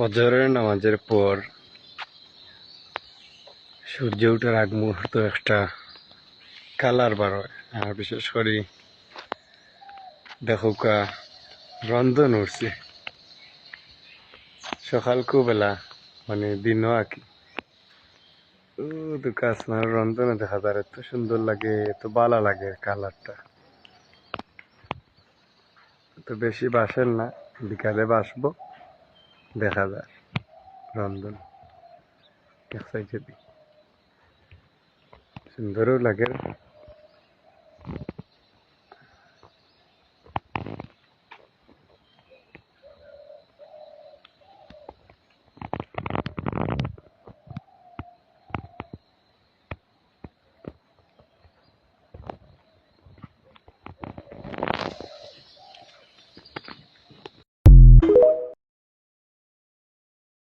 ফজরের নামাজের পর সূর্য ওঠার আগ মুহূর্ত একটা কালার বার হয়। আর বিশেষ করে দেখোকা রন্ধন উঠছে সকাল বেলা, মানে দিনও আঁকি আসমানের রন্ধনে দেখা যায়। এত সুন্দর লাগে, এত ভালো লাগে কালারটা। তো বেশি বাসেন না, বিকালে বাসবো, দেখা যায় রন্ধন এক সাইডে সুন্দরও লাগে।